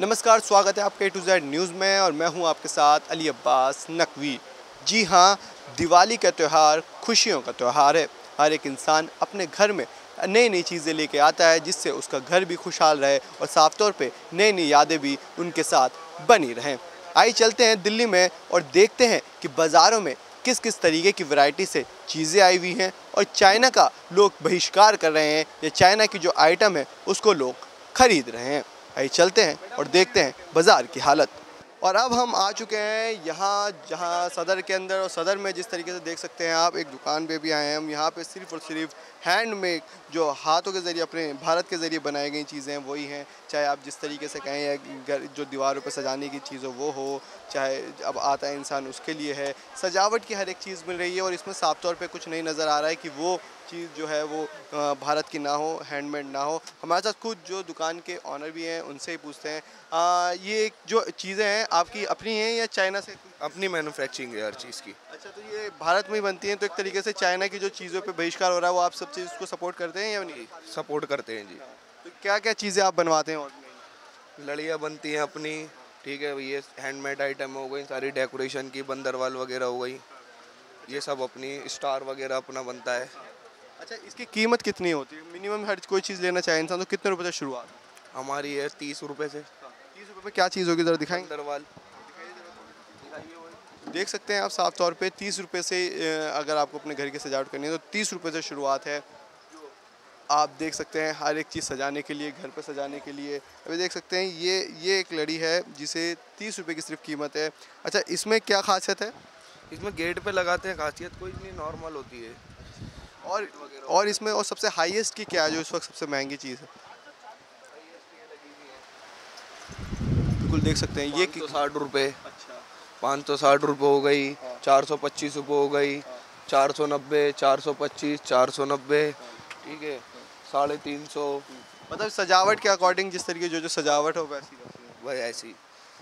नमस्कार, स्वागत है आपके A to Z न्यूज़ में और मैं हूं आपके साथ अली अब्बास नकवी। जी हां, दिवाली का त्यौहार खुशियों का त्यौहार है। हर एक इंसान अपने घर में नई नई चीज़ें लेके आता है जिससे उसका घर भी खुशहाल रहे और साफ तौर पे नई नई यादें भी उनके साथ बनी रहें। आइए चलते हैं दिल्ली में और देखते हैं कि बाज़ारों में किस किस तरीके की वैरायटी से चीज़ें आई हुई हैं और चाइना का लोग बहिष्कार कर रहे हैं या चाइना की जो आइटम है उसको लोग खरीद रहे हैं। आइए चलते हैं और देखते हैं बाज़ार की हालत। और अब हम आ चुके हैं यहाँ जहाँ सदर के अंदर, और सदर में जिस तरीके से देख सकते हैं आप, एक दुकान पे भी आए हैं हम। यहाँ पे सिर्फ और सिर्फ हैंडमेड जो हाथों के ज़रिए अपने भारत के ज़रिए बनाई गई चीज़ें वही हैं। चाहे आप जिस तरीके से कहें या घर जो दीवारों पर सजाने की चीज़ हो वो हो, चाहे अब आता है इंसान उसके लिए है, सजावट की हर एक चीज़ मिल रही है। और इसमें साफ तौर पर कुछ नहीं नज़र आ रहा है कि वो चीज़ जो है वो भारत की ना हो, हैंडमेड ना हो। हमारे साथ खुद जो दुकान के ऑनर भी हैं उनसे ही पूछते हैं, ये जो चीज़ें हैं आपकी अपनी हैं या चाइना से? अपनी मैन्युफैक्चरिंग है हर चीज़ की। अच्छा, तो ये भारत में ही बनती हैं, तो एक तरीके से चाइना की जो चीज़ों पे बहिष्कार हो रहा है वो आप सब चीज़ को सपोर्ट करते हैं या नहीं? सपोर्ट करते हैं जी। तो क्या क्या चीज़ें आप बनवाते हैं? और लड़ियाँ बनती हैं अपनी, ठीक है। ये हैंडमेड आइटम हो गई, सारी डेकोरेशन की, बंदरवाल वगैरह हो गई, ये सब अपनी। स्टार वगैरह अपना बनता है। अच्छा, इसकी कीमत कितनी होती है? मिनिमम हर कोई चीज़ लेना चाहे इंसान तो कितने रुपए से शुरुआत है? हमारी है 30 रुपये से। 30 रुपये में क्या चीज़ होगी, ज़रा दिखाएंगे? बंदरवाल। देख सकते हैं आप साफ तौर पे 30 रुपये से अगर आपको अपने घर की सजावट करनी है तो 30 रुपये से शुरुआत है। आप देख सकते हैं हर एक चीज़ सजाने के लिए, घर पर सजाने के लिए। अभी देख सकते हैं ये एक लड़ी है जिसे 30 रुपये की सिर्फ कीमत है। अच्छा, इसमें क्या खासियत है? इसमें गेट पे लगाते हैं, खासियत कोई नहीं, नॉर्मल होती है। और इसमें और सबसे हाईएस्ट की क्या है जो इस वक्त सबसे महंगी चीज़ है? बिल्कुल देख सकते हैं ये 560 रुपये। अच्छा, 560 रुपये हो गई, 425 रुपये हो गई, 490, 425, 490, ठीक है, 350। मतलब सजावट के अकॉर्डिंग जिस तरीके जो सजावट हो वैसी वैसी। वह ऐसी।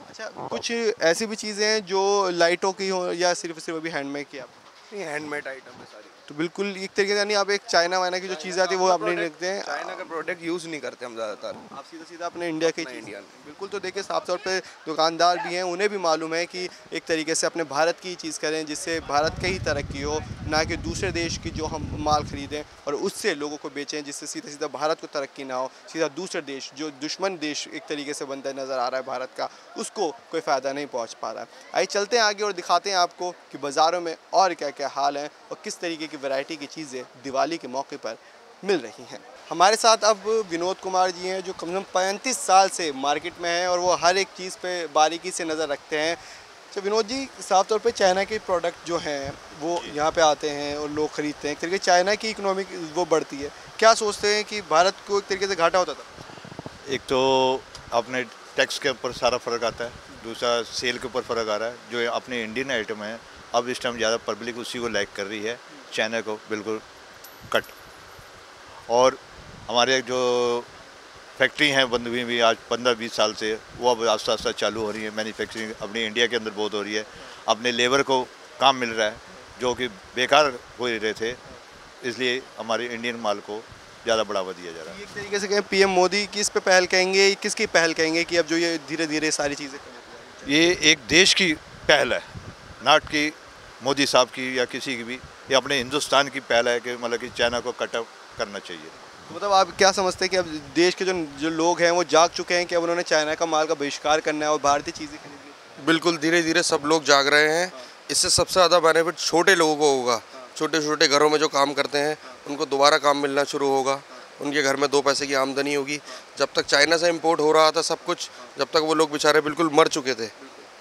अच्छा, कुछ ऐसी भी चीज़ें हैं जो लाइटों की हो या सिर्फ सिर्फ अभी हैंडमेड की आप? नहीं, हैंडमेड आइटम है सारी। तो बिल्कुल एक तरीके से, यानी आप एक चाइना वाइना की जो चीज़ आती है वो आप नहीं रखते हैं? चाइना का प्रोडक्ट यूज़ नहीं करते हम ज़्यादातर। आप सीधा सीधा अपने इंडिया की अपना चीज़। इंडियन। बिल्कुल, तो देखिए साफ तौर पे दुकानदार भी हैं, उन्हें भी मालूम है कि एक तरीके से अपने भारत की चीज़ करें जिससे भारत की ही तरक्की हो, ना कि दूसरे देश की जो हम माल खरीदें और उससे लोगों को बेचें जिससे सीधा सीधा भारत को तरक्की ना हो। सीधा दूसरे देश जो दुश्मन देश एक तरीके से बनता नज़र आ रहा है भारत का, उसको कोई फ़ायदा नहीं पहुँच पा रहा है। आइए चलते हैं आगे और दिखाते हैं आपको कि बाज़ारों में और क्या क्या हाल हैं और किस तरीके की वैरायटी की चीज़ें दिवाली के मौके पर मिल रही हैं। हमारे साथ अब विनोद कुमार जी हैं जो कम से कम 35 साल से मार्केट में हैं और वो हर एक चीज़ पे बारीकी से नज़र रखते हैं। तो विनोद जी, साफ तौर पे चाइना के प्रोडक्ट जो हैं वो यहाँ पे आते हैं और लोग ख़रीदते हैं, एक तरीके चाइना की इकोनॉमिक वो बढ़ती है। क्या सोचते हैं कि भारत को एक तरीके से घाटा होता था? एक तो अपने टैक्स के ऊपर सारा फ़र्क आता है, दूसरा सेल के ऊपर फ़र्क आ रहा है। जो अपने इंडियन आइटम है अब इस टाइम ज़्यादा पब्लिक उसी को लाइक कर रही है, चाइना को बिल्कुल कट। और हमारे जो फैक्ट्री हैं बंद हुई भी आज 15-20 साल से, वो अब आस्ता आस्ता चालू हो रही है। मैन्युफैक्चरिंग अपनी इंडिया के अंदर बहुत हो रही है। अपने लेबर को काम मिल रहा है जो कि बेकार हो रहे थे, इसलिए हमारे इंडियन माल को ज़्यादा बढ़ावा दिया जा रहा है। एक तरीके से कहें पीएम मोदी किस पे पहल कहेंगे, किसकी पहल कहेंगे कि अब जो ये धीरे धीरे सारी चीज़ें? ये एक देश की पहल है, नॉट कि मोदी साहब की या किसी की भी। ये अपने हिंदुस्तान की पहल है कि मतलब कि चाइना को कट ऑफ करना चाहिए। तो मतलब आप क्या समझते हैं कि अब देश के जो लोग हैं वो जाग चुके हैं कि अब उन्होंने चाइना का माल का बहिष्कार करना है और भारतीय चीज़ें खरीदनी है? बिल्कुल, धीरे धीरे सब लोग जाग रहे हैं। इससे सबसे ज़्यादा बेनिफिट छोटे लोगों को होगा। छोटे छोटे घरों में जो काम करते हैं उनको दोबारा काम मिलना शुरू होगा, उनके घर में 2 पैसे की आमदनी होगी। जब तक चाइना से इंपोर्ट हो रहा था सब कुछ, जब तक वो लोग बेचारे बिल्कुल मर चुके थे,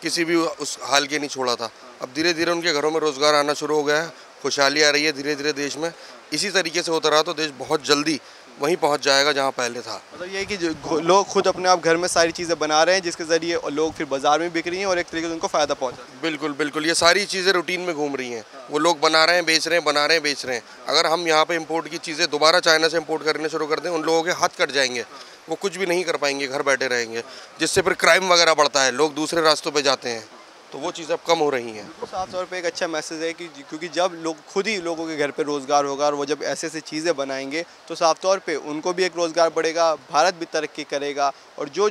किसी भी उस हाल के नहीं छोड़ा था। अब धीरे धीरे उनके घरों में रोज़गार आना शुरू हो गया है, खुशहाली आ रही है धीरे धीरे देश में। इसी तरीके से होता रहा तो देश बहुत जल्दी वहीं पहुंच जाएगा जहां पहले था। मतलब ये है कि जो लोग खुद अपने आप घर में सारी चीज़ें बना रहे हैं जिसके ज़रिए लोग फिर बाज़ार में बिक रही हैं और एक तरीके से उनको फ़ायदा पहुंचा। बिल्कुल बिल्कुल, ये सारी चीज़ें रूटीन में घूम रही हैं। वो लोग बना रहे हैं, बेच रहे हैं, बना रहे हैं, बेच रहे हैं। अगर हम यहाँ पे इंपोर्ट की चीज़ें दोबारा चाइना से इंपोर्ट करने शुरू कर दें, उन लोगों के हाथ कट जाएंगे, वो कुछ भी नहीं कर पाएंगे, घर बैठे रहेंगे, जिससे फिर क्राइम वगैरह बढ़ता है, लोग दूसरे रास्तों पर जाते हैं। तो वो चीज़ें अब कम हो रही हैं। तो साफ तौर पे एक अच्छा मैसेज है कि क्योंकि जब लोग खुद ही लोगों के घर पे रोज़गार होगा और वो जब ऐसे ऐसी चीज़ें बनाएंगे तो साफ तौर पे उनको भी एक रोज़गार बढ़ेगा, भारत भी तरक्की करेगा और जो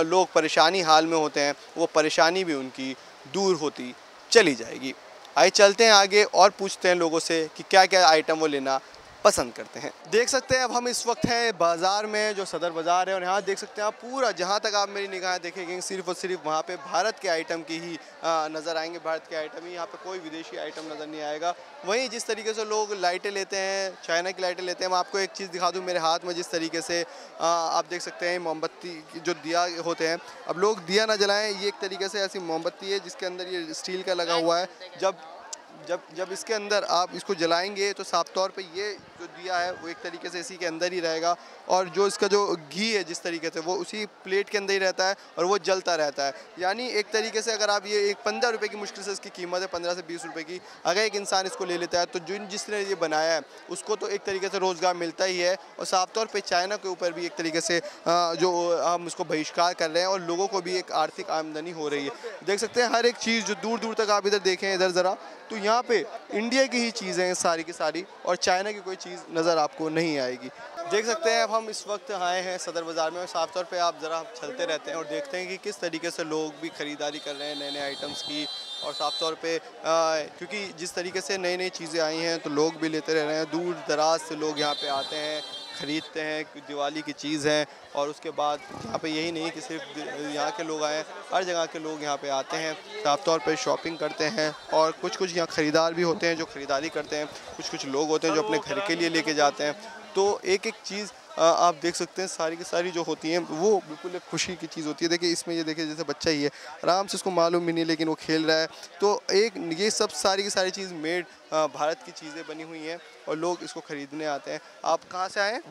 लोग परेशानी हाल में होते हैं वो परेशानी भी उनकी दूर होती चली जाएगी। आइए चलते हैं आगे और पूछते हैं लोगों से कि क्या क्या आइटम वो लेना पसंद करते हैं। देख सकते हैं अब हम इस वक्त हैं बाज़ार में, जो सदर बाज़ार है, और यहाँ देख सकते हैं आप पूरा जहाँ तक आप मेरी निगाहें देखेंगे सिर्फ और सिर्फ वहाँ पे भारत के आइटम की ही नज़र आएंगे, भारत के आइटम ही, यहाँ पे कोई विदेशी आइटम नज़र नहीं आएगा। वहीं जिस तरीके से लोग लाइटें लेते हैं, चाइना की लाइटें लेते हैं, मैं आपको एक चीज़ दिखा दूँ मेरे हाथ में, जिस तरीके से आप देख सकते हैं मोमबत्ती जो दिया होते हैं, अब लोग दिया ना जलाएँ, ये एक तरीके से ऐसी मोमबत्ती है जिसके अंदर ये स्टील का लगा हुआ है। जब इसके अंदर आप इसको जलाएंगे तो साफ तौर पे ये जो दिया है वो एक तरीके से इसी के अंदर ही रहेगा और जो इसका जो घी है जिस तरीके से वो उसी प्लेट के अंदर ही रहता है और वो जलता रहता है। यानी एक तरीके से अगर आप ये एक 15 रुपये की मुश्किल से इसकी कीमत है, 15 से 20 रुपये की, अगर एक इंसान इसको ले लेता है तो जिसने ये बनाया है उसको तो एक तरीके से रोज़गार मिलता ही है और साफ तौर पर चाइना के ऊपर भी एक तरीके से जो हम उसको बहिष्कार कर रहे हैं और लोगों को भी एक आर्थिक आमदनी हो रही है। देख सकते हैं हर एक चीज़ जो दूर दूर तक आप इधर देखें इधर ज़रा तो यहाँ पे इंडिया की ही चीज़ें हैं सारी की सारी और चाइना की कोई चीज़ नज़र आपको नहीं आएगी। देख सकते हैं अब हम इस वक्त आए हैं सदर बाज़ार में और साफ तौर पे आप ज़रा चलते रहते हैं और देखते हैं कि किस तरीके से लोग भी ख़रीदारी कर रहे हैं नए नए आइटम्स की और साफ तौर पे क्योंकि जिस तरीके से नई नई चीज़ें आई हैं तो लोग भी लेते रह रहे हैं, दूर दराज से लोग यहाँ पे आते हैं, ख़रीदते हैं, दिवाली की चीज़ है और उसके बाद यहाँ पे यही नहीं कि सिर्फ यहाँ के लोग आए, हर जगह के लोग यहाँ पे आते हैं, साफ तौर पे शॉपिंग करते हैं और कुछ कुछ यहाँ ख़रीदार भी होते हैं जो ख़रीदारी करते हैं, कुछ कुछ लोग होते हैं जो अपने घर के लिए लेके जाते हैं। तो एक एक चीज़ आप देख सकते हैं सारी की सारी जो होती हैं वो बिल्कुल एक खुशी की चीज़ होती है। देखिए इसमें ये देखिए जैसे बच्चा ही है, आराम से इसको मालूम भी नहीं लेकिन वो खेल रहा है। तो एक ये सब सारी की सारी चीज़ मेड भारत की चीज़ें बनी हुई हैं और लोग इसको ख़रीदने आते हैं। आप कहाँ से आए हैं?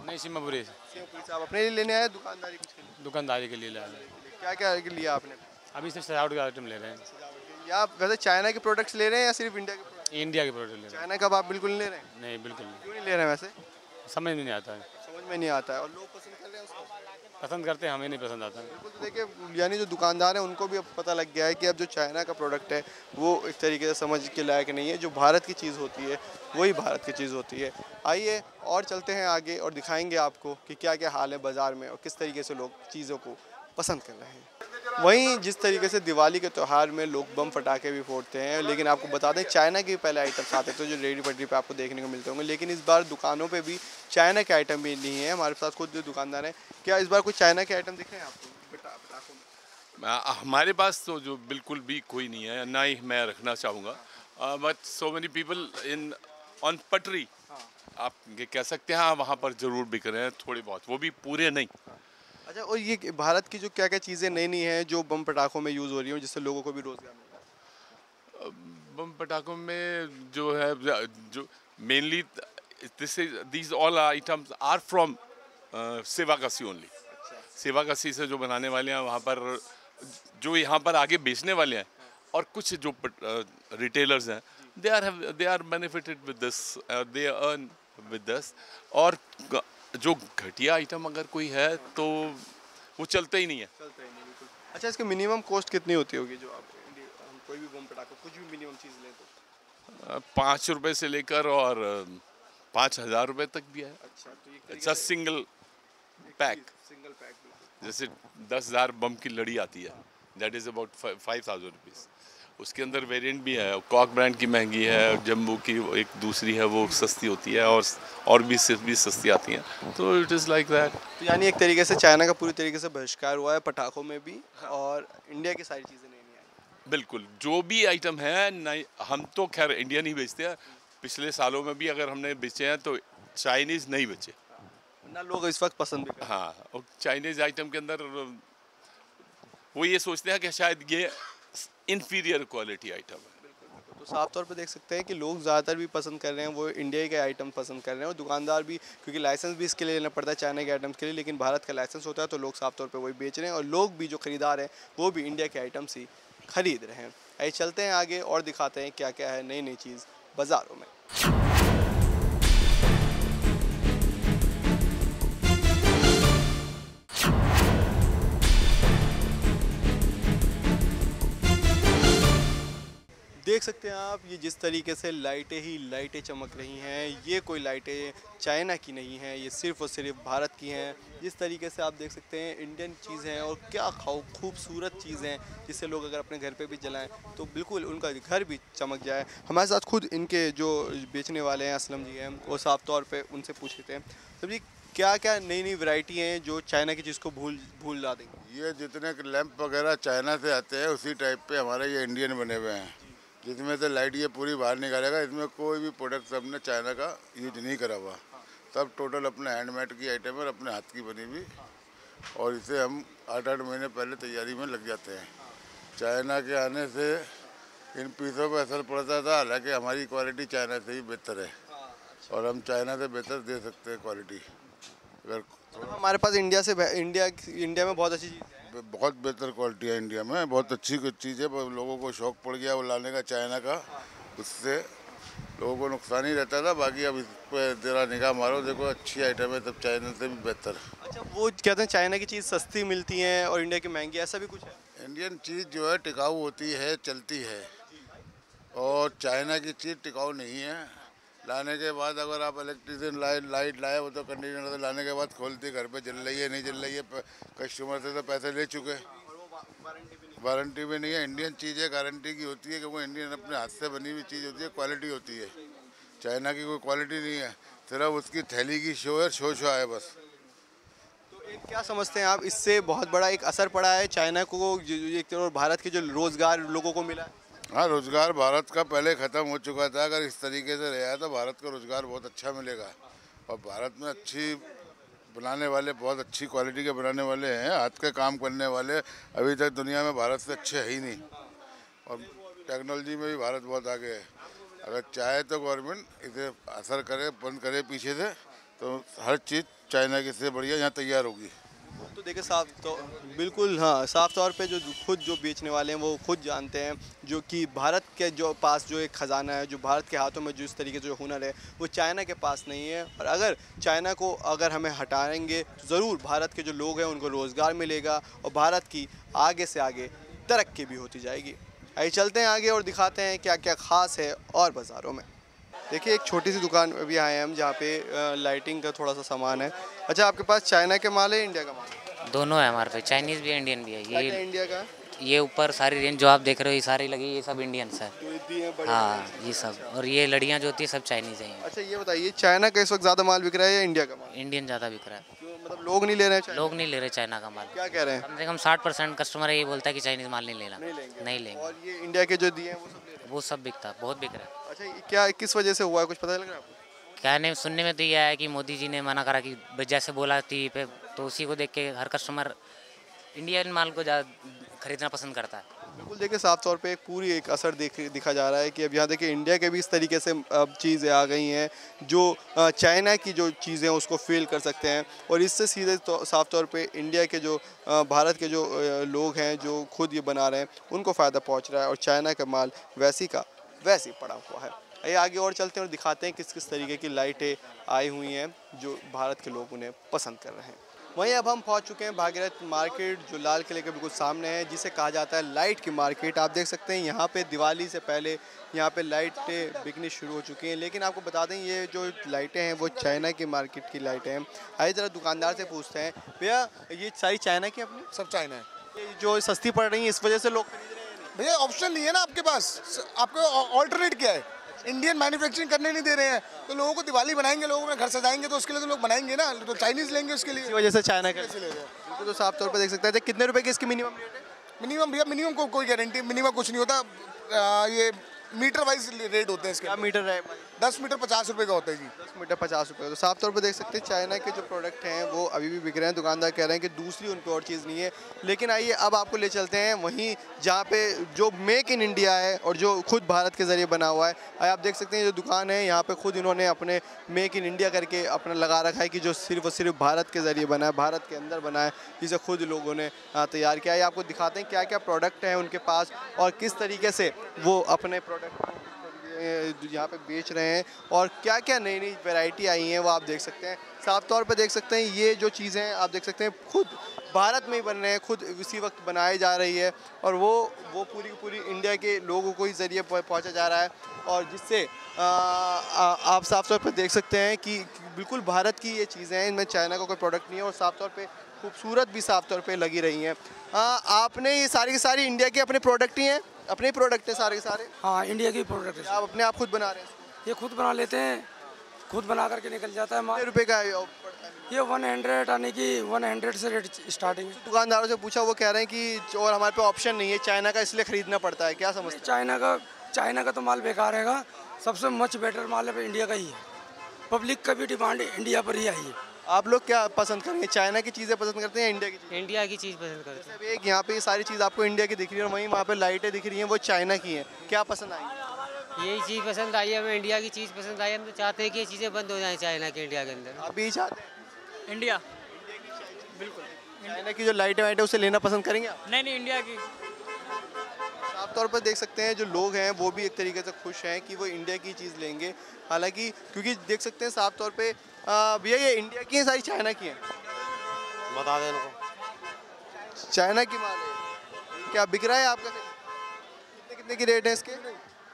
नहीं, सीमापुरी से। आप अपने लिए लेने आए दुकानदारी कुछ के लिए? दुकानदारी के लिए लाए हैं। क्या क्या लिया आपने? अभी सिर्फ सजावट के आइटम ले रहे हैं। या आप वैसे चाइना के प्रोडक्ट्स ले रहे हैं या सिर्फ इंडिया के प्रोडक्ट्स? इंडिया के प्रोडक्ट ले रहे चाइना का आप बिल्कुल नहीं ले रहे हैं? नहीं, बिल्कुल नहीं। क्यों नहीं ले रहे हैं? वैसे समझ में नहीं आता है। समझ में नहीं आता है और लोग पसंद कर रहे हैं उसको? पसंद करते हैं, हमें नहीं पसंद आता है। बिल्कुल। तो देखिए यानी जो दुकानदार हैं उनको भी अब पता लग गया है कि अब जो चाइना का प्रोडक्ट है वो एक तरीके से समझ के लायक नहीं है, जो भारत की चीज़ होती है वही भारत की चीज़ होती है। आइए और चलते हैं आगे और दिखाएंगे आपको कि क्या क्या हाल है बाज़ार में और किस तरीके से लोग चीज़ों को पसंद कर रहे हैं। वहीं जिस तरीके से दिवाली के त्यौहार में लोग बम फटाके भी फोड़ते हैं, लेकिन आपको बता दें चाइना के पहले आइटम्स आते थे जो रेडी पटरी पे आपको देखने को मिलते होंगे, लेकिन इस बार दुकानों पे भी चाइना के आइटम भी नहीं है। हमारे साथ खुद जो दुकानदार हैं, क्या इस बार कुछ चाइना के आइटम दिख रहे हैं आपको पटाखों में? हमारे पास तो जो बिल्कुल भी कोई नहीं है, ना ही मैं रखना चाहूँगा, but so many people in on पटरी आप ये कह सकते हैं, वहाँ पर ज़रूर बिक रहे हैं थोड़े बहुत, वो भी पूरे नहीं। अच्छा, और ये भारत की जो क्या क्या चीज़ें नई नई हैं जो बम पटाखों में यूज़ हो रही हैं जिससे लोगों को भी रोज़गार मिल रहा है? बम पटाखों में जो है जो mainly these all items are from Sivakasi only. Sivakasi से जो बनाने वाले हैं वहाँ पर, जो यहाँ पर आगे बेचने वाले हैं और कुछ जो रिटेलर्स हैं, they are benefited with this, they earn with this. और जो घटिया आइटम अगर कोई है तो वो चलता ही नहीं है। चलता ही नहीं, बिल्कुल। अच्छा, इसकी मिनिमम कॉस्ट कितनी होती होगी जो आप कोई भी बम पटाखा कुछ भी मिनिमम चीज़ लें तो? 5 रुपए से लेकर और 5,000 रुपए तक भी है। अच्छा, तो ये अच्छा, सिंगल पैक, जैसे 10,000 बम की लड़ी आती है, दैट इज़ अबाउट 5,000 रुपीज़। उसके अंदर वेरिएंट भी है, कॉक ब्रांड की महंगी है, जम्बू की एक दूसरी है वो सस्ती होती है और भी सिर्फ भी सस्ती आती हैं, तो इट इज़ लाइक दैट। तो यानी एक तरीके से चाइना का पूरी तरीके से बहिष्कार हुआ है पटाखों में भी और इंडिया की सारी चीज़ें नहीं आई। बिल्कुल, जो भी आइटम है नहीं, हम तो खैर इंडियन ही बेचते हैं, पिछले सालों में भी अगर हमने बेचे हैं तो चाइनीज़ नहीं बेचे ना, लोग इस वक्त पसंद भी करते हैं। हाँ, और चाइनीज़ आइटम के अंदर वो ये सोचते हैं कि शायद ये इन्फीरियर क्वालिटी आइटम है। तो साफ तौर पे देख सकते हैं कि लोग ज़्यादातर भी पसंद कर रहे हैं वो इंडिया के आइटम पसंद कर रहे हैं और दुकानदार भी, क्योंकि लाइसेंस भी इसके लिए लेना पड़ता है चाइना के आइटम्स के लिए, लेकिन भारत का लाइसेंस होता है तो लोग साफ तौर पे वही बेच रहे हैं और लोग भी जो ख़रीदार हैं वो भी इंडिया के आइटम्स ही खरीद रहे हैं। आइए चलते हैं आगे और दिखाते हैं क्या क्या है नई नई चीज़ बाज़ारों में। देख सकते हैं आप, ये जिस तरीके से लाइटें ही लाइटें चमक रही हैं, ये कोई लाइटें चाइना की नहीं हैं, ये सिर्फ़ और सिर्फ भारत की हैं। जिस तरीके से आप देख सकते हैं इंडियन चीज़ें हैं, और क्या खूबसूरत चीज़ें हैं जिससे लोग अगर अपने घर पे भी जलाएं तो बिल्कुल उनका घर भी चमक जाए। हमारे साथ खुद इनके जो बेचने वाले हैं असलम जी हैं, वो साफ तौर पे उनसे पूछ लेते हैं। तो जी क्या क्या नई नई वैरायटी हैं जो चाइना की चीज़ को भूल ला देंगे? ये जितने लैंप वगैरह चाइना से आते हैं उसी टाइप पे हमारे ये इंडियन बने हुए हैं, जिसमें से लाइट ये पूरी बाहर निकालेगा। इसमें कोई भी प्रोडक्ट हमने चाइना का यूज नहीं करा हुआ, सब टोटल अपने हैंडमेड की आइटम है, अपने हाथ की बनी हुई, और इसे हम 8-8 महीने पहले तैयारी में लग जाते हैं। चाइना के आने से इन पीसों पर असर पड़ता था, हालांकि हमारी क्वालिटी चाइना से ही बेहतर है और हम चाइना से बेहतर दे सकते हैं क्वालिटी। अगर हमारे पास इंडिया में बहुत अच्छी चीज़ है, बहुत बेहतर क्वालिटी है इंडिया में, बहुत अच्छी कुछ चीज़ है, पर लोगों को शौक पड़ गया वो लाने का चाइना का, उससे लोगों को नुकसान ही रहता था। बाकी अब इस पर जरा निगाह मारो, देखो अच्छी आइटम है, तब चाइना से भी बेहतर। अच्छा, वो कहते हैं चाइना की चीज़ सस्ती मिलती है और इंडिया की महंगी, ऐसा भी कुछ है? इंडियन चीज़ जो है टिकाऊ होती है, चलती है, और चाइना की चीज़ टिकाऊ नहीं है। लाने के बाद अगर आप इलेक्ट्रिशियन लाइट लाए, वो तो कंडीशनर से लाने के बाद खोलती घर पे, जल रही है नहीं जल रही है, कस्टमर से तो पैसे ले चुके, वारंटी भी नहीं है। इंडियन चीज़ है, गारंटी की होती है, क्योंकि इंडियन अपने हाथ से बनी हुई चीज़ होती है, क्वालिटी होती है। चाइना की कोई क्वालिटी नहीं है, सिर्फ उसकी थैली की शो है, शो है बस। तो एक क्या समझते हैं आप, इससे बहुत बड़ा एक असर पड़ा है चाइना को, एक और भारत के जो रोज़गार लोगों को मिला है? हाँ, रोज़गार भारत का पहले ख़त्म हो चुका था, अगर इस तरीके से रहा तो भारत का रोज़गार बहुत अच्छा मिलेगा। और भारत में अच्छी बनाने वाले, बहुत अच्छी क्वालिटी के बनाने वाले हैं, हाथ के काम करने वाले अभी तक दुनिया में भारत से अच्छे है ही नहीं, और टेक्नोलॉजी में भी भारत बहुत आगे है। अगर चाहे तो गवर्नमेंट इसे असर करे, बंद करे पीछे से, तो हर चीज़ चाइना की से बढ़िया यहाँ तैयार होगी। तो देखिए बिल्कुल हाँ, साफ तौर पे जो बेचने वाले हैं वो खुद जानते हैं जो कि भारत के जो पास जो एक ख़जाना है, जो भारत के हाथों में जो इस तरीके से जो हुनर है वो चाइना के पास नहीं है। और अगर चाइना को अगर हमें हटाएंगे तो ज़रूर भारत के जो लोग हैं उनको रोज़गार मिलेगा और भारत की आगे से आगे तरक्की भी होती जाएगी। आइए चलते हैं आगे और दिखाते हैं क्या क्या ख़ास है और बाज़ारों में। देखिए एक छोटी सी दुकान अभी आए हैं हम जहाँ पे लाइटिंग का थोड़ा सा सामान है। अच्छा, आपके पास चाइना के माल है, इंडिया का माल है? दोनों है हमारे पे, चाइनीज़ भी है, इंडियन भी है। क्या इंडिया का है? ये ऊपर सारी रेंज जो आप देख रहे हो ये सारी लगी, ये सब इंडियंस है। तो ये दिए हैं बड़े हाँ, ये सब, और ये लड़ियाँ जो होती है सब चाइनीज़ हैं। अच्छा, ये बताइए चाइना का इस वक्त ज़्यादा माल बिक रहा है या इंडिया का माल? इंडियन ज़्यादा बिक रहा है। क्यों, मतलब लोग नहीं ले रहे हैं? लोग नहीं ले रहे चाइना का माल। क्या कह रहे हैं? कम से कम 60% कस्टमर ये बोलता है कि चाइनीज़ माल नहीं लेना, नहीं लेंगे। और ये इंडिया के जो दिए हैं वो सब ले रहे हैं? वो सब बिकता, बहुत बिक रहा है। अच्छा, ये क्या किस वजह से हुआ है, कुछ पता लग रहा है आपको? क्या नहीं, सुनने में तो ये आया कि मोदी जी ने मना करा कि जैसे बोला टीवी पे, तो उसी को देख के हर कस्टमर इंडियन माल को ज़्यादा खरीदना पसंद करता है। बिल्कुल, देखिए साफ तौर पे एक पूरी एक असर दिखा जा रहा है कि अब यहाँ देखिए इंडिया के भी इस तरीके से अब चीज़ें आ गई हैं जो चाइना की जो चीज़ें हैं उसको फेल कर सकते हैं, और इससे सीधे साफ तौर पे इंडिया के जो भारत के जो लोग हैं जो खुद ये बना रहे हैं उनको फ़ायदा पहुँच रहा है, और चाइना का माल वैसी का वैसे पड़ा हुआ है। आइए आगे और चलते हैं और दिखाते हैं किस किस तरीके की लाइटें आई हुई हैं जो भारत के लोग उन्हें पसंद कर रहे हैं। वहीं अब हम पहुंच चुके हैं भागीरथ मार्केट जो लाल किले के बिल्कुल सामने है, जिसे कहा जाता है लाइट की मार्केट। आप देख सकते हैं यहाँ पे दिवाली से पहले यहाँ पे लाइटें बिकनी शुरू हो चुकी हैं, लेकिन आपको बता दें ये जो लाइटें हैं वो चाइना की मार्केट की लाइटें हैं। आइए ज़रा दुकानदार से पूछते हैं, भैया ये सारी चाइना की अपनी? सब चाइना है। ये जो सस्ती पड़ रही है इस वजह से लोग खरीद रहे हैं? भैया ऑप्शन नहीं है ना आपके पास, आपको ऑल्टरनेट क्या है? इंडियन मैन्युफैक्चरिंग करने नहीं दे रहे हैं, तो लोगों को दिवाली बनाएंगे, लोगों अपने घर सजाएंगे, तो उसके लिए तो लोग बनाएंगे ना, तो चाइनीज़ लेंगे उसके लिए। इसी वजह से चाइना का ले रहे हैं। बिल्कुल, तो साफ तौर पर देख सकते हैं। कितने रुपए की इसकी मिनिमम रेट है? मिनिमम भैया, मिनिमम को कोई गारंटी, मिनिमम कुछ नहीं होता, ये मीटर वाइज रेट होते हैं इसके। क्या मीटर है? 10 मीटर 50 रुपये का होता है जी। 10 मीटर 50 रुपये। तो साफ तौर पे देख सकते हैं चाइना के जो प्रोडक्ट हैं वो अभी भी बिक रहे हैं। दुकानदार कह रहे हैं कि दूसरी उन पर और चीज़ नहीं है। लेकिन आइए अब आपको ले चलते हैं वहीं जहाँ पे जो मेक इन इंडिया है और जो खुद भारत के ज़रिए बना हुआ है। आइए आप देख सकते हैं जो दुकान है यहाँ पे खुद इन्होंने अपने मेक इन इंडिया करके अपना लगा रखा है कि जो सिर्फ और सिर्फ भारत के ज़रिए बना है, भारत के अंदर बना है, जिसे खुद लोगों ने तैयार किया है। आपको दिखाते हैं क्या क्या प्रोडक्ट हैं उनके पास और किस तरीके से वो अपने प्रोडक्ट यहाँ पे बेच रहे हैं और क्या क्या नई नई वैरायटी आई हैं वो आप देख सकते हैं। साफ तौर पे देख सकते हैं ये जो चीज़ें हैं आप देख सकते हैं खुद भारत में ही बन रहे हैं, खुद इसी वक्त बनाई जा रही है और वो पूरी की पूरी इंडिया के लोगों को ही ज़रिए पहुँचा जा रहा है और जिससे आप साफ तौर पे देख सकते हैं कि बिल्कुल भारत की ये चीज़ें हैं, इनमें चाइना का कोई प्रोडक्ट नहीं है और साफ तौर पे खूबसूरत भी साफ तौर पे लगी रही हैं। आपने ये सारी की सारी इंडिया के अपने प्रोडक्ट ही हैं, अपने प्रोडक्ट हैं सारे के सारे? हाँ, इंडिया की प्रोडक्ट है। आप अपने आप खुद बना रहे हैं? ये खुद बना लेते हैं, खुद बना करके निकल जाता है माल। कितने रुपए का है ये 100 आने की 100 से रेट स्टार्टिंग है। दुकानदारों से पूछा, वो कह रहे हैं कि और हमारे पे ऑप्शन नहीं है, चाइना का इसलिए खरीदना पड़ता है, क्या समझते हैं? चाइना का तो माल बेकार रहेगा, सबसे मच बेटर माल है इंडिया का ही है। पब्लिक का भी डिमांड इंडिया पर ही आई है। आप लोग क्या पसंद करेंगे, चाइना की चीज़ें पसंद करते हैं इंडिया की चीज़? इंडिया की चीज़ पसंद करते हैं। एक यहाँ पे ये सारी चीज़ आपको इंडिया की दिख रही है और वहीं वहाँ पे लाइटें दिख रही हैं वो चाइना की हैं, क्या पसंद आई? यही चीज़ पसंद आई है, हमें इंडिया की चीज़ पसंद आई। हम तो चाहते हैं कि ये चीज़ें बंद हो जाएं चाइना के इंडिया के अंदर। आप भी चाहते हैं इंडिया? बिल्कुल। चाइना की जो लाइटें वाइटें उसे लेना पसंद करेंगे आप? नहीं, इंडिया की। साफ तौर पर देख सकते हैं जो लोग हैं वो भी एक तरीके से खुश हैं कि वो इंडिया की चीज़ लेंगे, हालांकि क्योंकि देख सकते हैं साफ तौर पे भैया ये इंडिया की हैं सारी चाइना की हैं? बता दें इनको। चाइना की माल है, क्या बिक रहा है आपका? कितने की रेट है इसके?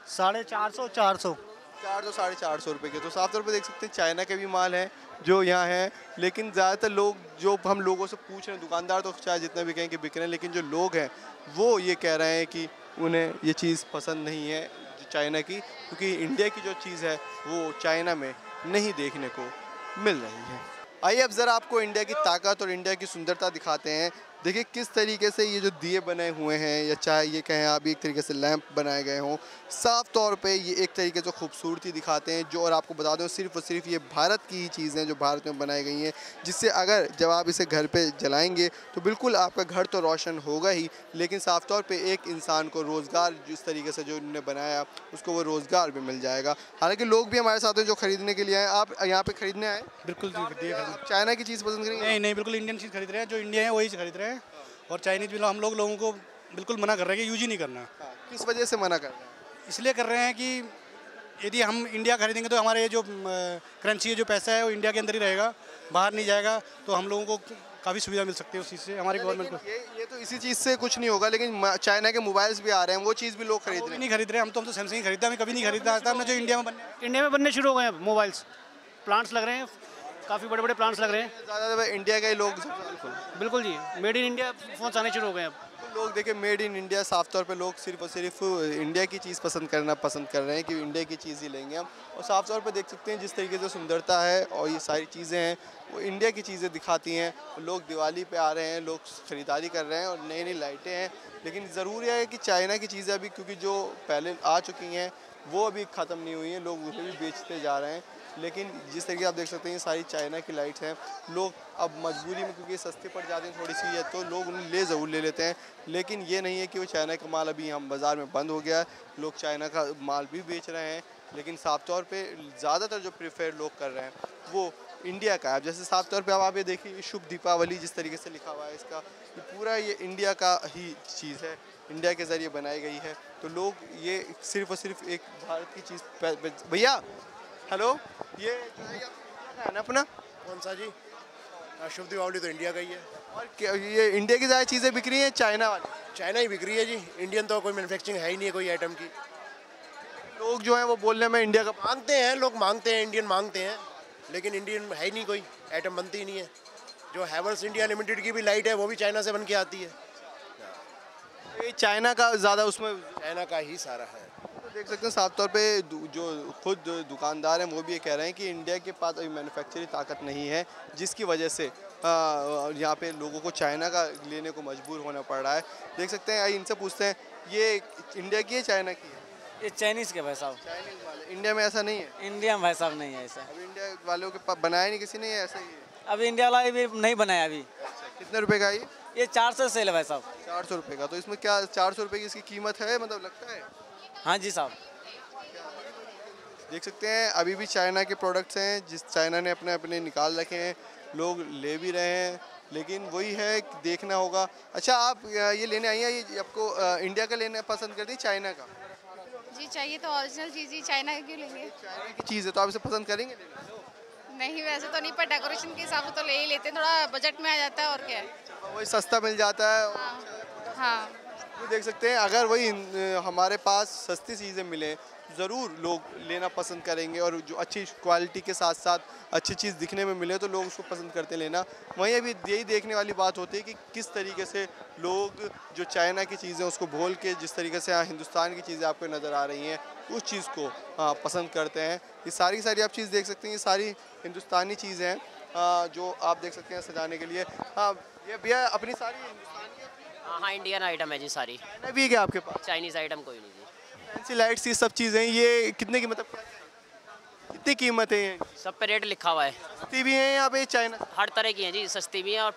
450 400 400-450 रुपये के। तो साफ तौर पे देख सकते हैं चाइना के भी माल हैं जो यहाँ हैं, लेकिन ज़्यादातर लोग जो हम लोगों से पूछ रहे हैं, दुकानदार तो चाहे जितना भी कहें कि बिक रहे हैं, लेकिन जो लोग हैं वो ये कह रहे हैं कि उन्हें ये चीज़ पसंद नहीं है चाइना की, क्योंकि इंडिया की जो चीज़ है वो चाइना में नहीं देखने को मिल रही है। आइए अब ज़रा आपको इंडिया की ताकत और इंडिया की सुंदरता दिखाते हैं। देखिए किस तरीके से ये जो दिए बने हुए हैं, या चाहे ये कहें आप एक तरीके से लैंप बनाए गए हों, साफ़ तौर पे ये एक तरीके से खूबसूरती दिखाते हैं जो, और आपको बता दूं सिर्फ़ और सिर्फ ये भारत की ही चीज़ें हैं जो भारत में बनाई गई हैं, जिससे अगर जब आप इसे घर पे जलाएंगे तो बिल्कुल आपका घर तो रोशन होगा ही, लेकिन साफ़ तौर पे एक इंसान को रोज़गार जिस तरीके से जो उन्होंने बनाया उसको वो रोज़गार भी मिल जाएगा। हालाँकि लोग भी हमारे साथ हैं जो ख़रीदने के लिए आए। आप यहाँ पर ख़रीदने आए? बिल्कुल चाइना की चीज़ पसंद करेंगे? नहीं, बिल्कुल इंडियन चीज़ खरीद रहे हैं, जो इंडिया है वही खरीद रहे हैं और चाइनीज़ भी हम लोगों को बिल्कुल मना कर रहे हैं कि यूज ही नहीं करना। किस वजह से मना कर रहे हैं? इसलिए कर रहे हैं कि यदि हम इंडिया खरीदेंगे तो हमारे जो करेंसी है, जो पैसा है वो इंडिया के अंदर ही रहेगा, बाहर नहीं जाएगा, तो हम लोगों को काफ़ी सुविधा मिल सकती है उस चीज़ से, हमारी गवर्नमेंट को। ये तो इसी चीज़ से कुछ नहीं होगा, लेकिन चाइना के मोबाइल्स भी आ रहे हैं, वो चीज़ भी लोग खरीद रहे हैं। नहीं खरीद रहे हम तो सैमसंग ही खरीदते हैं, हमें कभी नहीं खरीदा था हमने जो इंडिया में बनने शुरू हो गए हैं मोबाइल्स, प्लांट्स लग रहे हैं, काफ़ी बड़े बड़े प्लांट्स लग रहे हैं। ज़्यादा इंडिया के ही लोग बिल्कुल जी, मेड इन इंडिया फ़ोन आने शुरू हो गए हैं अब। लोग देखिए मेड इन इंडिया, साफ तौर पे लोग सिर्फ और सिर्फ इंडिया की चीज़ पसंद कर रहे हैं कि इंडिया की चीज़ ही लेंगे हम। और साफ तौर पे देख सकते हैं जिस तरीके से सुंदरता है और ये सारी चीज़ें हैं वो इंडिया की चीज़ें दिखाती हैं। लोग दिवाली पे आ रहे हैं, लोग ख़रीदारी कर रहे हैं और नई नई लाइटें हैं, लेकिन ज़रूरी है कि चाइना की चीज़ें अभी, क्योंकि जो पहले आ चुकी हैं वो अभी ख़त्म नहीं हुई हैं, लोग उसे भी बेचते जा रहे हैं। लेकिन जिस तरीके से आप देख सकते हैं ये सारी चाइना की लाइट्स हैं, लोग अब मजबूरी में, क्योंकि सस्ते पड़ जाते हैं थोड़ी सी है, तो लोग उन्हें ज़रूर ले लेते हैं। लेकिन ये नहीं है कि वो चाइना का माल अभी हम बाज़ार में बंद हो गया है, लोग चाइना का माल भी बेच रहे हैं, लेकिन साफ तौर पे ज़्यादातर जो प्रेफर लोग कर रहे हैं वो इंडिया का है। जैसे साफ तौर पे अब आप ये देखिए शुभ दीपावली जिस तरीके से लिखा हुआ है, इसका ये पूरा ये इंडिया का ही चीज़ है, इंडिया के ज़रिए बनाई गई है, तो लोग ये सिर्फ और सिर्फ एक भारत की चीज़। भैया हेलो, ये है ना अपना कौन सा जी? शुभ दीपावली तो इंडिया का ही है। और क्या ये इंडिया की ज़्यादा चीज़ें बिक रही हैं चाइना वाली? चाइना ही बिक रही है जी, इंडियन तो कोई मैन्युफैक्चरिंग है ही नहीं है कोई आइटम की। लोग जो हैं वो बोलने में इंडिया का मांगते हैं, लोग मांगते हैं, इंडियन मांगते हैं, लेकिन इंडियन है ही नहीं, कोई आइटम बनती ही नहीं है। जो हैवल्स इंडिया लिमिटेड की भी लाइट है वो भी चाइना से बन के आती है। ये चाइना का ज़्यादा, उसमें चाइना का ही सारा है। तो देख सकते हैं साफ तौर पे जो खुद दुकानदार हैं वो भी ये कह रहे हैं कि इंडिया के पास अभी मैन्युफैक्चरिंग ताकत नहीं है, जिसकी वजह से यहाँ पे लोगों को चाइना का लेने को मजबूर होना पड़ रहा है। देख सकते हैं, इनसे पूछते हैं ये इंडिया की है चाइना की है? ये चाइनीज़ के भाई साहब। चाइनीज़ वाले इंडिया में ऐसा नहीं है? इंडिया में भाई साहब नहीं है ऐसा। अभी इंडिया वालों के पास बनाया नहीं किसी ने, ऐसा ही है? अभी इंडिया वाला भी नहीं बनाया अभी। कितने रुपए का ये 400 सेल है भाई साहब। 400 रुपये का? तो इसमें क्या 400 रुपये की इसकी कीमत है, मतलब लगता है? हाँ जी साहब। देख सकते हैं अभी भी चाइना के प्रोडक्ट्स हैं, जिस चाइना ने अपने अपने निकाल रखे हैं, लोग ले भी रहे हैं, लेकिन वही है कि देखना होगा। अच्छा, आप ये लेने आई हैं, ये आपको इंडिया का लेना पसंद करती है चाइना का? जी चाहिए तो ओरिजिनल चीज़ ही, चाइना की क्यों लेंगे? चाइना की चीज़ है तो आप इसे पसंद करेंगे? नहीं वैसे तो नहीं, पर डेकोरेशन के हिसाब से तो ले ही लेते हैं, थोड़ा बजट में आ जाता है और क्या है। वही सस्ता मिल जाता है। हाँ तो देख सकते हैं अगर वही हमारे पास सस्ती चीज़ें मिलें ज़रूर लोग लेना पसंद करेंगे, और जो अच्छी क्वालिटी के साथ साथ अच्छी चीज़ दिखने में मिले तो लोग उसको पसंद करते लेना। वहीं अभी यही देखने वाली बात होती है कि किस तरीके से लोग जो चाइना की चीज़ें उसको भूल के जिस तरीके से हिंदुस्तान की चीज़ें आपको नज़र आ रही हैं उस चीज़ को पसंद करते हैं। ये सारी आप चीज़ देख सकते हैं, ये सारी हिंदुस्तानी चीज़ें हैं जो आप देख सकते हैं सजाने के लिए। हाँ ये भैया अपनी सारी हिंदुस्तानी है? हाँ इंडियन आइटम है जी सारी। चाइना भी है क्या आपके पास? चाइनीज़ आइटम कोई नहीं जी। फैंसी लाइट्स ये सब चीज़ें ये कितने की, मतलब कितनी कीमत है ये? सब पे रेट लिखा हुआ है। सस्ती भी है यहाँ पे चाइना? हर तरह की हैं जी, सस्ती भी है और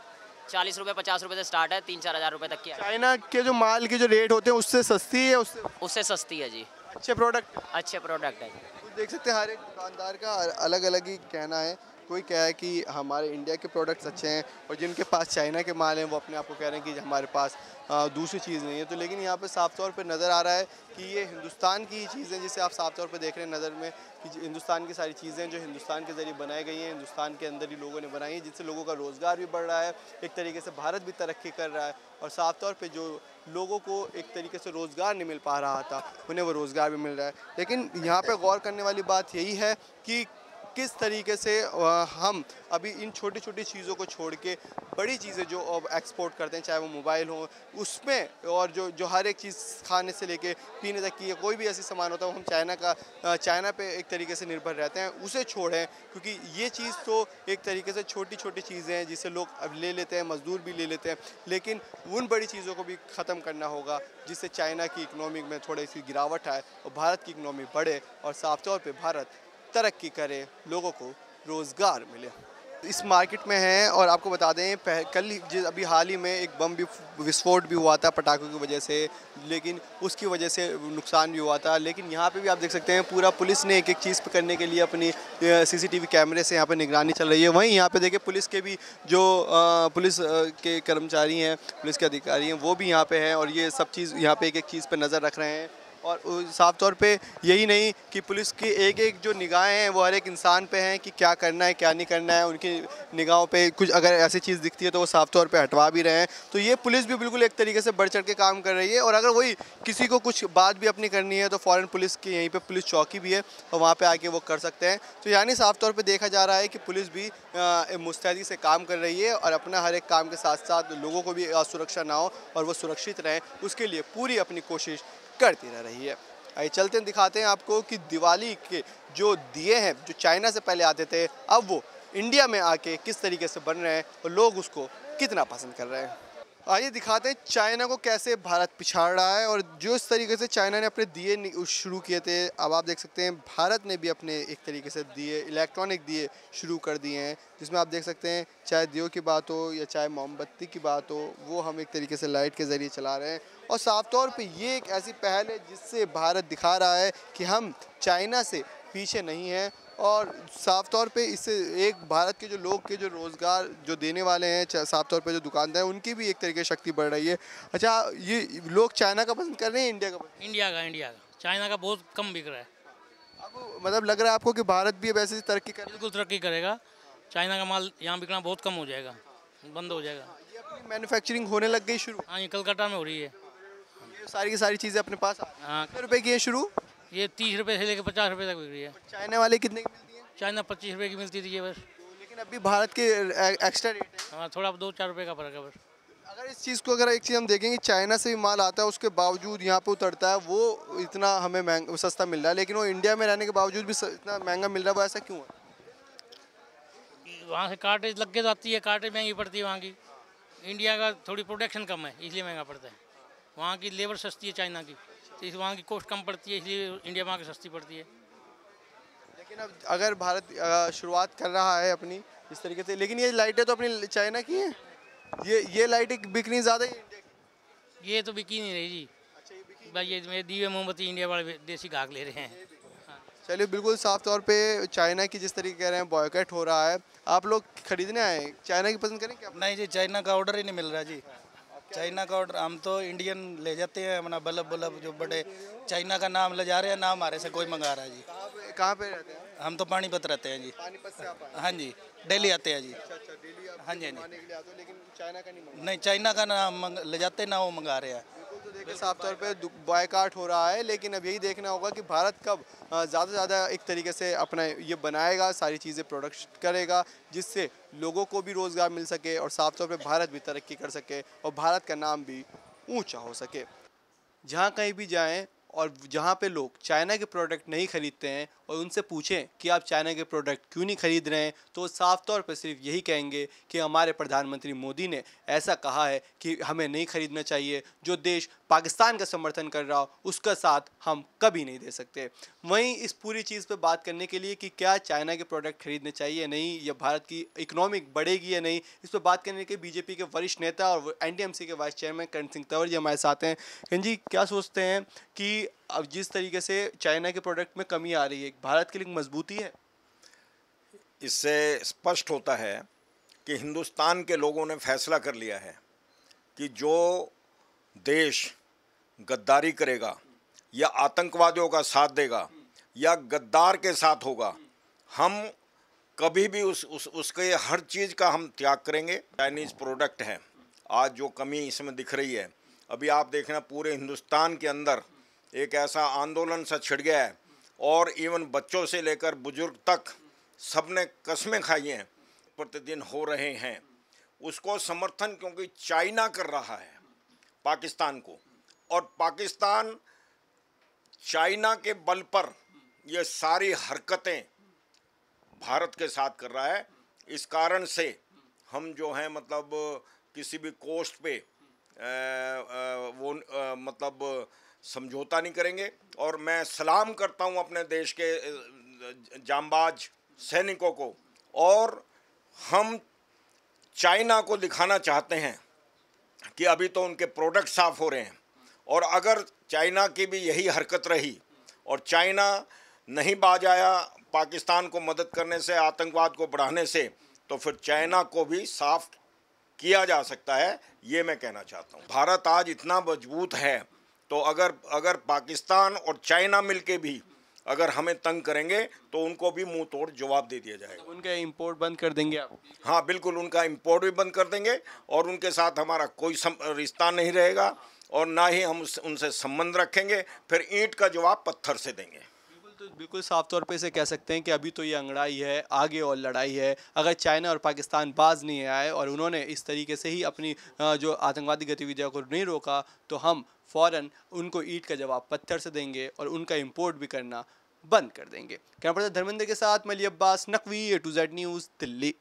40 रुपये 50 रुपये से स्टार्ट है, 3-4 हज़ार रुपये तक की है। चाइना के जो माल के जो रेट होते हैं उससे सस्ती है? उससे सस्ती है जी। अच्छे प्रोडक्ट है। तो देख सकते हैं हर एक दुकानदार का अलग अलग ही कहना है। कोई कह है कि हमारे इंडिया के प्रोडक्ट्स अच्छे हैं, और जिनके पास चाइना के माल हैं वो अपने आप को कह रहे हैं कि हमारे पास दूसरी चीज़ नहीं है। तो लेकिन यहाँ पे साफ तौर पे नज़र आ रहा है कि ये हिंदुस्तान की चीज़ें जिसे आप साफ तौर पे देख रहे हैं नज़र में कि हिंदुस्तान की सारी चीज़ें जो हिंदुस्तान के ज़रिए बनाई गई हैं, हिंदुस्तान के अंदर ही लोगों ने बनाई हैं, जिससे लोगों का रोज़गार भी बढ़ रहा है, एक तरीके से भारत भी तरक्की कर रहा है, और साफ तौर पर जो लोगों को एक तरीके से रोज़गार नहीं मिल पा रहा था उन्हें वो रोज़गार भी मिल रहा है। लेकिन यहाँ पर गौर करने वाली बात यही है कि किस तरीके से हम अभी इन छोटी छोटी चीज़ों को छोड़ के बड़ी चीज़ें जो अब एक्सपोर्ट करते हैं, चाहे वो मोबाइल हो उसमें, और जो हर एक चीज़ खाने से लेके पीने तक की कोई भी ऐसी सामान होता है वो हम चाइना पे एक तरीके से निर्भर रहते हैं, उसे छोड़ें। क्योंकि ये चीज़ तो एक तरीके से छोटी छोटी चीज़ें हैं जिसे लोग अब ले लेते हैं, मज़दूर भी ले लेते हैं, लेकिन उन बड़ी चीज़ों को भी ख़त्म करना होगा जिससे चाइना की इकनॉमी में थोड़ी सी गिरावट आए और भारत की इकनॉमी बढ़े और साफ तौर पर भारत तरक्की करे, लोगों को रोज़गार मिले। इस मार्केट में हैं, और आपको बता दें अभी हाल ही में एक बम भी विस्फोट भी हुआ था पटाखों की वजह से, लेकिन उसकी वजह से नुकसान भी हुआ था। लेकिन यहाँ पे भी आप देख सकते हैं पूरा पुलिस ने एक एक चीज़ पे करने के लिए अपनी सीसीटीवी कैमरे से यहाँ पे निगरानी चल रही है। वहीं यहाँ पे देखिए पुलिस के भी जो पुलिस के कर्मचारी हैं, पुलिस के अधिकारी हैं, वो भी यहाँ पे हैं, और ये सब चीज़ यहाँ पे एक एक चीज़ पर नज़र रख रहे हैं। और साफ तौर पे यही नहीं कि पुलिस की एक एक जो निगाहें हैं वो हर एक इंसान पे हैं कि क्या करना है क्या नहीं करना है। उनकी निगाहों पे कुछ अगर ऐसी चीज़ दिखती है तो वो साफ तौर पे हटवा भी रहे हैं। तो ये पुलिस भी बिल्कुल एक तरीके से बढ़ चढ़ के काम कर रही है, और अगर वही किसी को कुछ बात भी अपनी करनी है तो फ़ौरन पुलिस की यहीं पर पुलिस चौकी भी है और वहाँ पर आके वो कर सकते हैं। तो यानी साफ तौर पर देखा जा रहा है कि पुलिस भी मुस्तैदी से काम कर रही है, और अपना हर एक काम के साथ साथ लोगों को भी असुरक्षा ना हो और वो सुरक्षित रहें उसके लिए पूरी अपनी कोशिश करती रह रही है। आइए चलते हैं, दिखाते हैं आपको कि दिवाली के जो दिए हैं जो चाइना से पहले आते थे अब वो इंडिया में आके किस तरीके से बन रहे हैं और लोग उसको कितना पसंद कर रहे हैं। आइए दिखाते हैं चाइना को कैसे भारत पिछाड़ रहा है, और जो इस तरीके से चाइना ने अपने दिए शुरू किए थे अब आप देख सकते हैं भारत ने भी अपने एक तरीके से दिए इलेक्ट्रॉनिक दिए शुरू कर दिए हैं, जिसमें आप देख सकते हैं चाहे दियों की बात हो या चाहे मोमबत्ती की बात हो वो हम एक तरीके से लाइट के ज़रिए चला रहे हैं। और साफ तौर पे ये एक ऐसी पहल है जिससे भारत दिखा रहा है कि हम चाइना से पीछे नहीं हैं, और साफ तौर पे इससे एक भारत के जो लोग के जो रोज़गार जो देने वाले हैं साफ तौर पे जो दुकानदार हैं उनकी भी एक तरीके से शक्ति बढ़ रही है। अच्छा ये लोग चाइना का पसंद कर रहे हैं इंडिया का? इंडिया का चाइना का बहुत कम बिक रहा है। आपको मतलब लग रहा है आपको कि भारत भी अब ऐसे तरक्की कर? बिल्कुल तरक्की करेगा, चाइना का माल यहाँ बिकना बहुत कम हो जाएगा, बंद हो जाएगा। ये अपनी मैन्युफैक्चरिंग होने लग गई शुरू? हाँ ये कलकत्ता में हो रही है। ये सारी की सारी चीज़ें अपने पास कितने रुपए की है शुरू? ये 30 रुपये से लेकर 50 रुपये तक बिक रही है। चाइना वाले कितने की मिलती है? चाइना 25 रुपये की मिलती थी ये बस। लेकिन अभी भारत के एक्स्ट्रा रेट है। हाँ थोड़ा 2-4 रुपये का फर्क है बस। अगर इस चीज़ को अगर एक चीज़ हम देखेंगे चाइना से भी माल आता है उसके बावजूद यहाँ पे उतरता है वो इतना हमें सस्ता मिल रहा है, लेकिन वो इंडिया में रहने के बावजूद भी इतना महंगा मिल रहा है, वो ऐसा क्यों है? वहाँ से कार्टेज लग के जाती है, कार्टेज महंगी पड़ती है वहाँ की। इंडिया का थोड़ी प्रोडक्शन कम है इसलिए महंगा पड़ता है। वहाँ की लेबर सस्ती है चाइना की, तो वहाँ की कॉस्ट कम पड़ती है इसलिए इंडिया वहाँ की सस्ती पड़ती है। लेकिन अब अगर भारत शुरुआत कर रहा है अपनी इस तरीके से, लेकिन ये लाइटें तो अपनी चाइना की हैं, ये लाइटें बिकनी ज़्यादा है इंडिया की? ये तो बिकी नहीं रही जी। अच्छा भाई ये मेरे दीवे मोमबत्ती इंडिया वाले देसी गाहक ले रहे हैं। चलिए बिल्कुल साफ तौर पे चाइना की जिस तरीके कह रहे हैं बॉयकॉट हो रहा है, आप लोग खरीदने आए चाइना की पसंद करें क्या? नहीं जी चाइना का ऑर्डर ही नहीं मिल रहा जी। चाइना का ऑर्डर हम तो इंडियन ले जाते हैं अपना बल्ब बल्ब जो बड़े चाइना का नाम ले जा रहे हैं ना हमारे से कोई मंगा रहा है जी। कहाँ पे रहते हैं? हम तो पानीपत रहते हैं जी। पानीपत से आप आए? हाँ जी डेली आते हैं जी। अच्छा डेली आप हाँ जी, हाँ जी। मंगाने के लिए आते हो, लेकिन चाइना का नहीं मंगा? नहीं चाइना का ना ले जाते ना वो मंगा रहे हैं। तो देखिए साफ तौर पे बॉयकॉट हो रहा है, लेकिन अब यही देखना होगा कि भारत कब ज़्यादा से ज़्यादा एक तरीके से अपना ये बनाएगा, सारी चीज़ें प्रोडक्ट करेगा, जिससे लोगों को भी रोज़गार मिल सके और साफ तौर पे भारत भी तरक्की कर सके और भारत का नाम भी ऊंचा हो सके। जहाँ कहीं भी जाएं और जहाँ पे लोग चाइना के प्रोडक्ट नहीं खरीदते हैं और उनसे पूछें कि आप चाइना के प्रोडक्ट क्यों नहीं खरीद रहे हैं, तो वो साफ तौर पर सिर्फ यही कहेंगे कि हमारे प्रधानमंत्री मोदी ने ऐसा कहा है कि हमें नहीं खरीदना चाहिए। जो देश पाकिस्तान का समर्थन कर रहा हो उसका साथ हम कभी नहीं दे सकते। वहीं इस पूरी चीज़ पे बात करने के लिए कि क्या चाइना के प्रोडक्ट खरीदने चाहिए या नहीं, या भारत की इकोनॉमिक बढ़ेगी या नहीं, इस पर बात करने के बीजेपी के वरिष्ठ नेता और एनडीएमसी के वाइस चेयरमैन करण सिंह तंवर जी हमारे साथ हैं। करण जी, क्या सोचते हैं कि अब जिस तरीके से चाइना के प्रोडक्ट में कमी आ रही है, भारत के लिए मजबूती है? इससे स्पष्ट होता है कि हिंदुस्तान के लोगों ने फैसला कर लिया है कि जो देश गद्दारी करेगा या आतंकवादियों का साथ देगा या गद्दार के साथ होगा, हम कभी भी उसके हर चीज़ का हम त्याग करेंगे। चाइनीज़ प्रोडक्ट है, आज जो कमी इसमें दिख रही है, अभी आप देखना पूरे हिंदुस्तान के अंदर एक ऐसा आंदोलन सा छिड़ गया है और इवन बच्चों से लेकर बुजुर्ग तक सबने कस्में खाई हैं, प्रतिदिन हो रहे हैं उसको समर्थन, क्योंकि चाइना कर रहा है पाकिस्तान को और पाकिस्तान चाइना के बल पर ये सारी हरकतें भारत के साथ कर रहा है। इस कारण से हम जो हैं मतलब किसी भी कोस्ट पे मतलब समझौता नहीं करेंगे। और मैं सलाम करता हूं अपने देश के जांबाज सैनिकों को, और हम चाइना को दिखाना चाहते हैं कि अभी तो उनके प्रोडक्ट साफ हो रहे हैं, और अगर चाइना की भी यही हरकत रही और चाइना नहीं बाज आया पाकिस्तान को मदद करने से, आतंकवाद को बढ़ाने से, तो फिर चाइना को भी साफ किया जा सकता है, ये मैं कहना चाहता हूँ। भारत आज इतना मजबूत है, तो अगर पाकिस्तान और चाइना मिलके भी अगर हमें तंग करेंगे तो उनको भी मुंह तोड़ जवाब दे दिया जाएगा। उनका इंपोर्ट बंद कर देंगे आप? हाँ बिल्कुल, उनका इंपोर्ट भी बंद कर देंगे और उनके साथ हमारा कोई रिश्ता नहीं रहेगा और ना ही हम उनसे संबंध रखेंगे। फिर ईंट का जवाब पत्थर से देंगे। बिल्कुल साफ तौर पे इसे कह सकते हैं कि अभी तो ये अंगड़ाई है, आगे और लड़ाई है। अगर चाइना और पाकिस्तान बाज नहीं आए और उन्होंने इस तरीके से ही अपनी जो आतंकवादी गतिविधियों को नहीं रोका, तो हम फ़ौरन उनको ईंट का जवाब पत्थर से देंगे और उनका इंपोर्ट भी करना बंद कर देंगे। कैमरा पर्सन धर्मेंद्र के साथ मैं Ali Abbas, Naqvi, A to Z news, Delhi.